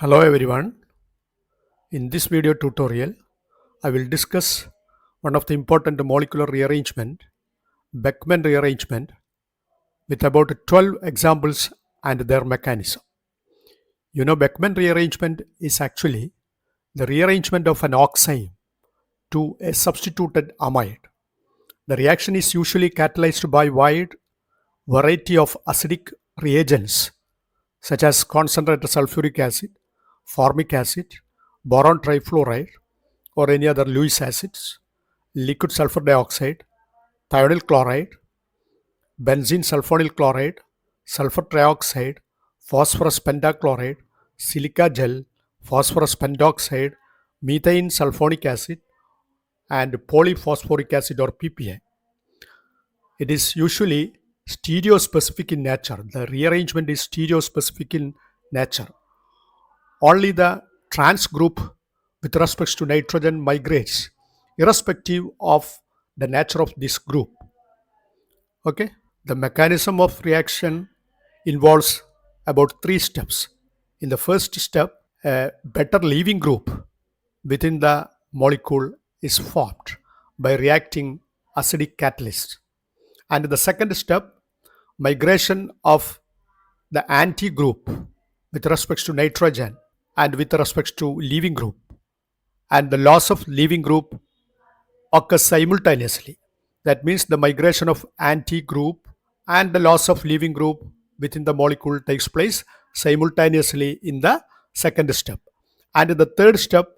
Hello everyone. In this video tutorial, I will discuss one of the important molecular rearrangement, Beckmann rearrangement, with about 12 examples and their mechanism. Beckmann rearrangement is actually the rearrangement of an oxime to a substituted amide. The reaction is usually catalyzed by wide variety of acidic reagents such as concentrated sulfuric acid, formic acid, boron trifluoride, or any other Lewis acids, liquid sulfur dioxide, thionyl chloride, benzene sulfonyl chloride, sulfur trioxide, phosphorus pentachloride, silica gel, phosphorus pentoxide, methane sulfonic acid, and polyphosphoric acid or PPA. It is usually stereospecific in nature. The rearrangement is stereospecific in nature. Only the trans group with respect to nitrogen migrates irrespective of the nature of this group. Okay, the mechanism of reaction involves about 3 steps. In the first step, a better leaving group within the molecule is formed by reacting acidic catalyst. And in the second step, migration of the anti group with respect to nitrogen and with respect to leaving group, and the loss of leaving group occurs simultaneously. That means the migration of anti group and the loss of leaving group within the molecule takes place simultaneously in the second step. And in the third step,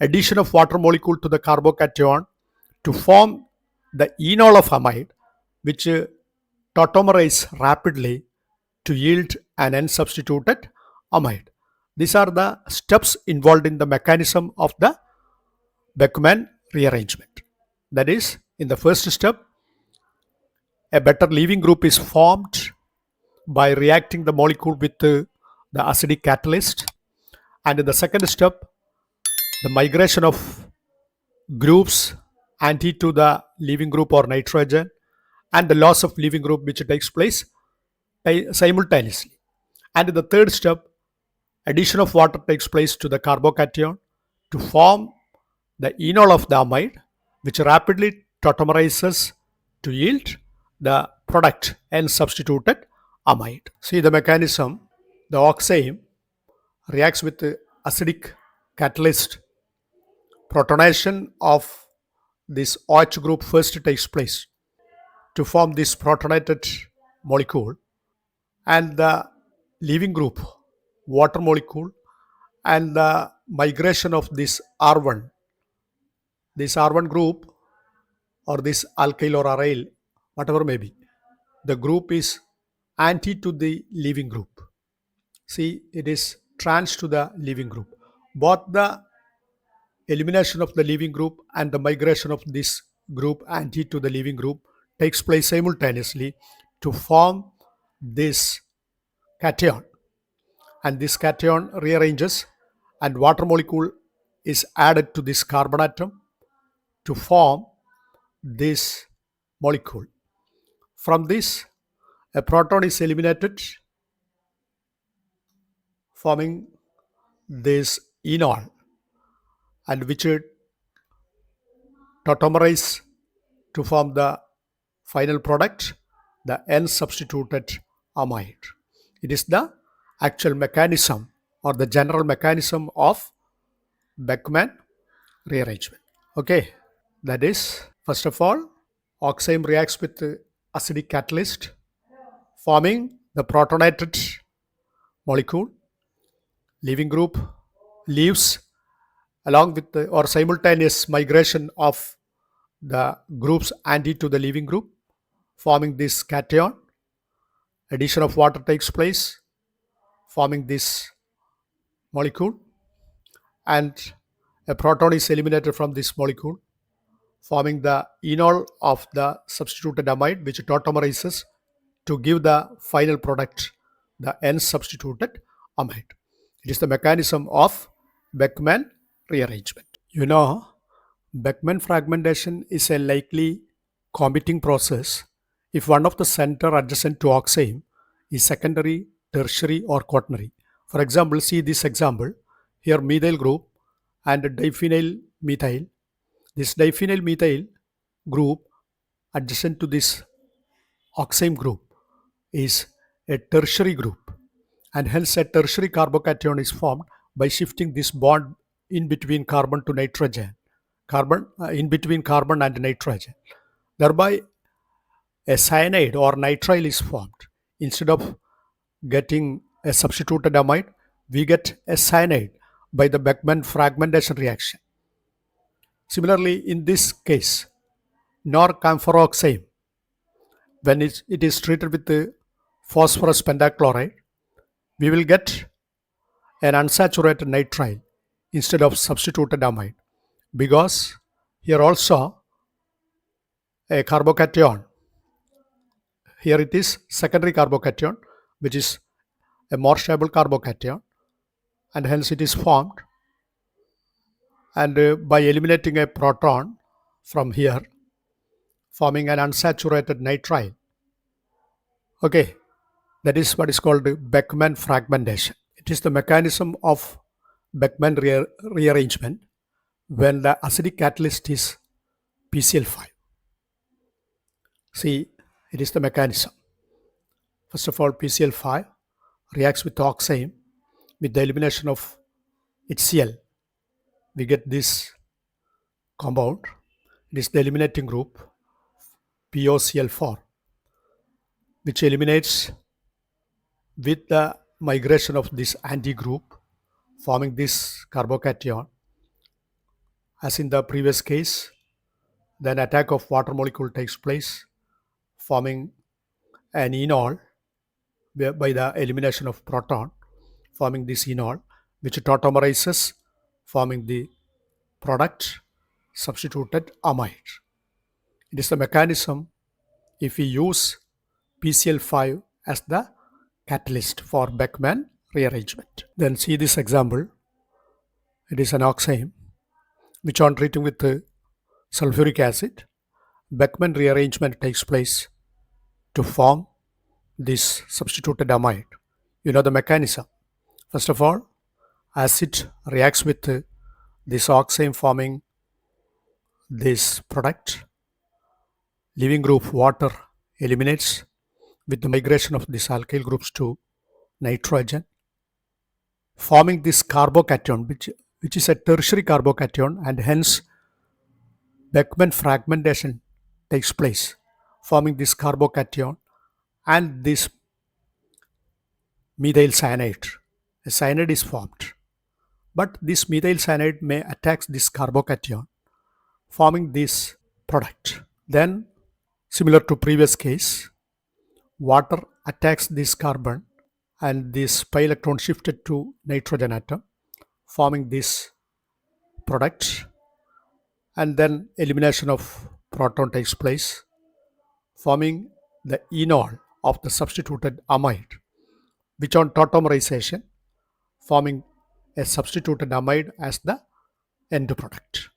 addition of water molecule to the carbocation to form the enol of amide, which tautomerize rapidly to yield an unsubstituted amide. These are the steps involved in the mechanism of the Beckmann rearrangement. That is, in the first step, a better leaving group is formed by reacting the molecule with the acidic catalyst. And in the second step, the migration of groups anti to the leaving group or nitrogen and the loss of leaving group which takes place simultaneously. And in the third step, addition of water takes place to the carbocation to form the enol of the amide, which rapidly tautomerizes to yield the product and substituted amide. See the mechanism. The oxime reacts with the acidic catalyst. Protonation of this OH group first takes place to form this protonated molecule, and the leaving group, water molecule, and the migration of this R1. This R1 group or this alkyl or aryl, whatever may be, the group is anti to the leaving group. See, it is trans to the leaving group. Both the elimination of the leaving group and the migration of this group anti to the leaving group takes place simultaneously to form this cation, and this cation rearranges and water molecule is added to this carbon atom to form this molecule. From this, a proton is eliminated, forming this enol, and which tautomerize to form the final product, the N-substituted amide. It is the actual mechanism or the general mechanism of Beckmann rearrangement. Okay, that is, first of all, oxime reacts with the acidic catalyst, forming the protonated molecule. Leaving group leaves along with the or simultaneous migration of the groups anti to the leaving group, forming this cation. Addition of water takes place, forming this molecule, and a proton is eliminated from this molecule, forming the enol of the substituted amide, which tautomerizes to give the final product, the N-substituted amide. It is the mechanism of Beckmann rearrangement. Beckmann fragmentation is a likely committing process if one of the center adjacent to oxime is secondary, tertiary, or quaternary. For example, see this example. Here methyl group and diphenyl methyl. This diphenyl methyl group adjacent to this oxime group is a tertiary group, and hence a tertiary carbocation is formed by shifting this bond in between carbon to nitrogen, carbon in between carbon and nitrogen. Thereby, a cyanide or nitrile is formed. Instead of getting a substituted amide, we get a cyanide by the Beckmann fragmentation reaction. Similarly, in this case, norcamphoxyme, when it is treated with the phosphorus pentachloride, we will get an unsaturated nitrile instead of substituted amide, because here also a carbocation, here it is secondary carbocation, which is a more stable carbocation, and hence it is formed, and by eliminating a proton from here, forming an unsaturated nitrile. Okay, that is what is called Beckmann fragmentation. It is the mechanism of Beckmann rearrangement when the acidic catalyst is PCl5. See, it is the mechanism. First of all, PCl5 reacts with oxime. With the elimination of HCl, we get this compound. It is the eliminating group POCl4, which eliminates with the migration of this anti group, forming this carbocation. As in the previous case, then attack of water molecule takes place, forming an enol by the elimination of proton, forming this enol, which tautomerizes, forming the product substituted amide. It is the mechanism if we use PCl5 as the catalyst for Beckmann rearrangement. Then see this example. It is an oxime which on treating with sulfuric acid, Beckmann rearrangement takes place to form this substituted amide. You know the mechanism. First of all, acid reacts with this oxime, forming this product. Leaving group water eliminates with the migration of these alkyl groups to nitrogen, forming this carbocation, which is a tertiary carbocation, and hence Beckmann fragmentation takes place, forming this carbocation and this methyl cyanide. A cyanide is formed, but this methyl cyanide may attack this carbocation, forming this product. Then, similar to previous case, water attacks this carbon and this pi electron shifted to nitrogen atom, forming this product, and then elimination of proton takes place, forming the enol of the substituted amide, which on tautomerization, forming a substituted amide as the end product.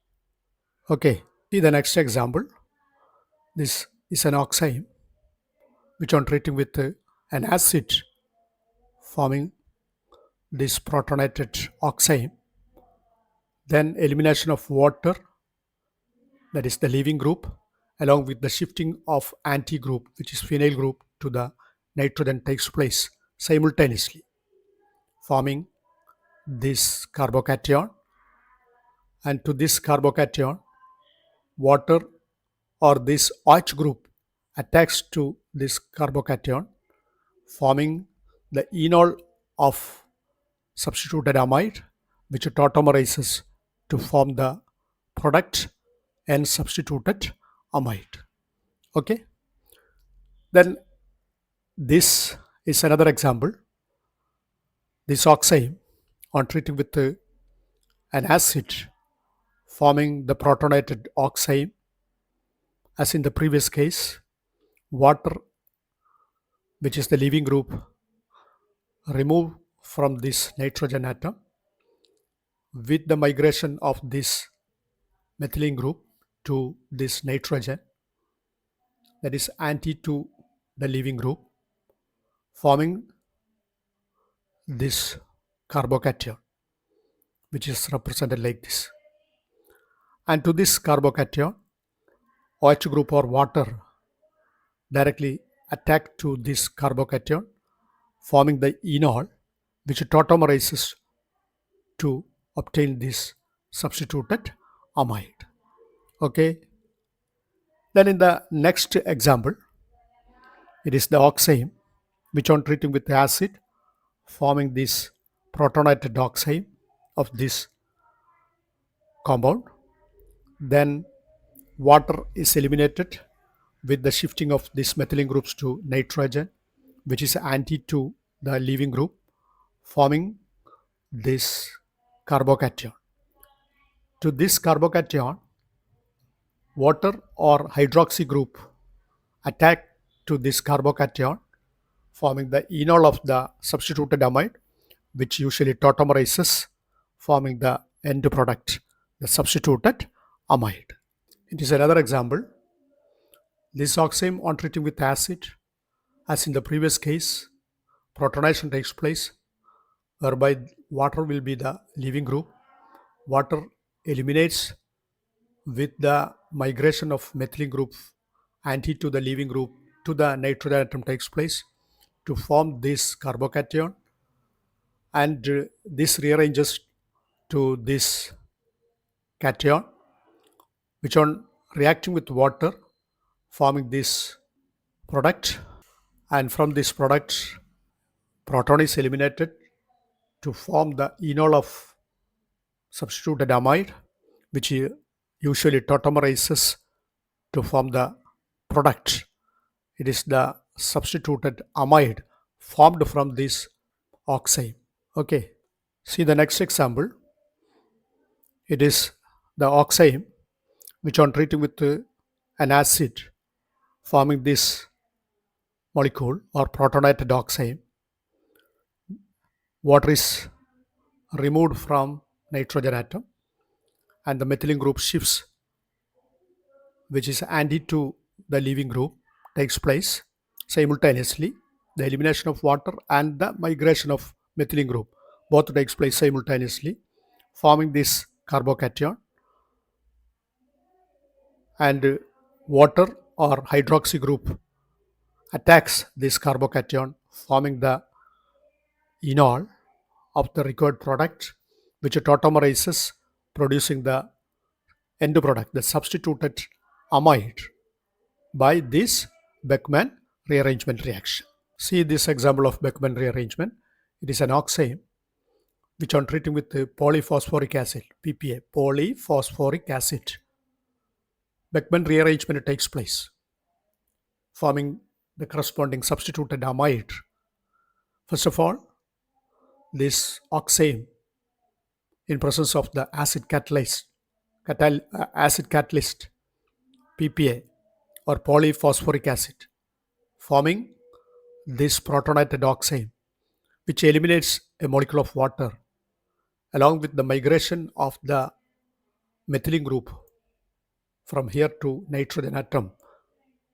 Okay, see the next example. This is an oxime which on treating with an acid, forming this protonated oxime, then elimination of water, that is the leaving group, along with the shifting of anti group, which is phenyl group, to the nitrogen takes place simultaneously, forming this carbocation, and to this carbocation water or this OH group attacks to this carbocation, forming the enol of substituted amide, which tautomerizes to form the product and substituted amide. Okay, then this is another example. This oxime on treating with an acid, forming the protonated oxime. As in the previous case, water, which is the leaving group, remove from this nitrogen atom with the migration of this methylene group to this nitrogen, that is anti to the leaving group, forming this carbocation, which is represented like this. And to this carbocation, OH group or water directly attack to this carbocation, forming the enol, which tautomerizes to obtain this substituted amide. Okay. Then in the next example, it is the oxime, which on treating with acid, forming this protonated oxime of this compound. Then water is eliminated with the shifting of these methylene groups to nitrogen, which is anti to the leaving group, forming this carbocation. To this carbocation, water or hydroxy group attack to this carbocation, forming the enol of the substituted amide, which usually tautomerizes, forming the end product, the substituted amide. It is another example. This oxime on treating with acid, as in the previous case, protonation takes place, whereby water will be the leaving group. Water eliminates with the migration of methylene group anti to the leaving group to the nitrogen atom takes place to form this carbocation, and this rearranges to this cation, which on reacting with water, forming this product, and from this product proton is eliminated to form the enol of substituted amide, which usually tautomerizes to form the product. It is the substituted amide formed from this oxime. Okay. See the next example. It is the oxime, which on treating with an acid, forming this molecule or protonated oxime. Water is removed from nitrogen atom, and the methylene group shifts, which is anti to the leaving group, takes place simultaneously. The elimination of water and the migration of methylene group both takes place simultaneously, forming this carbocation, and water or hydroxy group attacks this carbocation, forming the enol of the required product, which tautomerizes, producing the end product, the substituted amide, by this Beckmann rearrangement reaction. See this example of Beckmann rearrangement. It is an oxime which on treating with the polyphosphoric acid, PPA, polyphosphoric acid. Beckmann rearrangement takes place, forming the corresponding substituted amide. First of all, this oxime, in presence of the acid catalyst PPA or polyphosphoric acid, forming this protonated oxime, which eliminates a molecule of water along with the migration of the methylene group from here to nitrogen atom.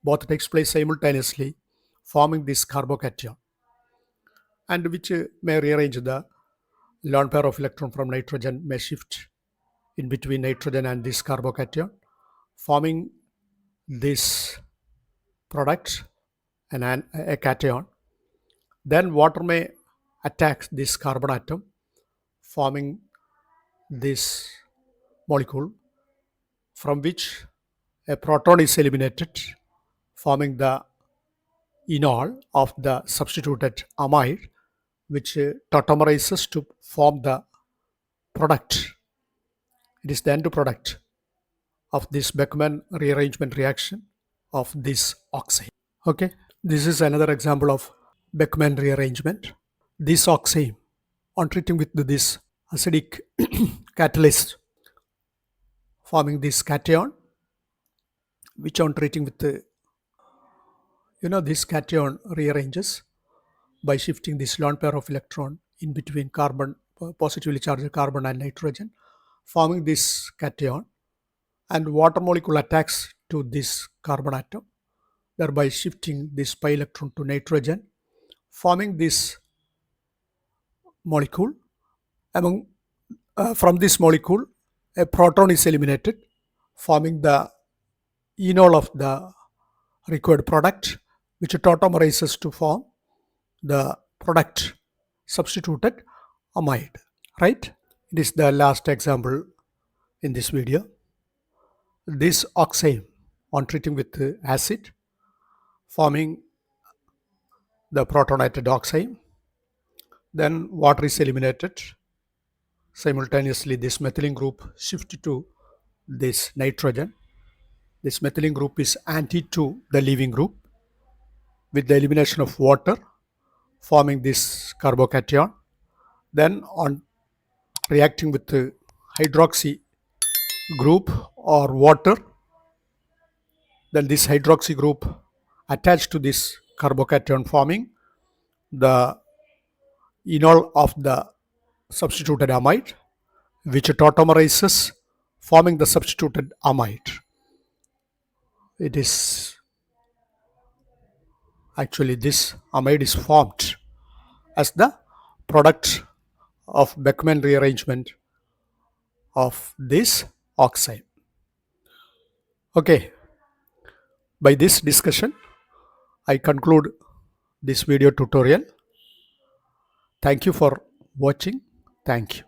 Both takes place simultaneously, forming this carbocation, and which may rearrange the lone pair of electron from nitrogen, may shift in between nitrogen and this carbocation, forming this product and a cation. Then water may attack this carbon atom, forming this molecule from which a proton is eliminated, forming the enol of the substituted amide, which tautomerizes to form the product. It is the end product of this Beckmann rearrangement reaction of this oxime. Okay, this is another example of Beckmann rearrangement. This oxime, on treating with this acidic catalyst, forming this cation, which on treating with this cation rearranges by shifting this lone pair of electron in between carbon, positively charged carbon and nitrogen, forming this cation, and water molecule attacks to this carbon atom, thereby shifting this pi electron to nitrogen, forming this molecule, Among from this molecule, a proton is eliminated, forming the enol of the required product, which tautomerizes to form the product substituted amide. Right? It is the last example in this video. This oxime, on treating with acid, forming the protonated oxime, then water is eliminated. Simultaneously, this methylene group shifts to this nitrogen. This methylene group is anti to the leaving group with the elimination of water, forming this carbocation. Then on reacting with the hydroxy group or water, then this hydroxy group attached to this carbocation, forming the enol of the substituted amide, which tautomerizes, forming the substituted amide. It is actually this amide is formed as the product of Beckmann rearrangement of this oxide. Okay, by this discussion, I conclude this video tutorial. Thank you for watching. Thank you.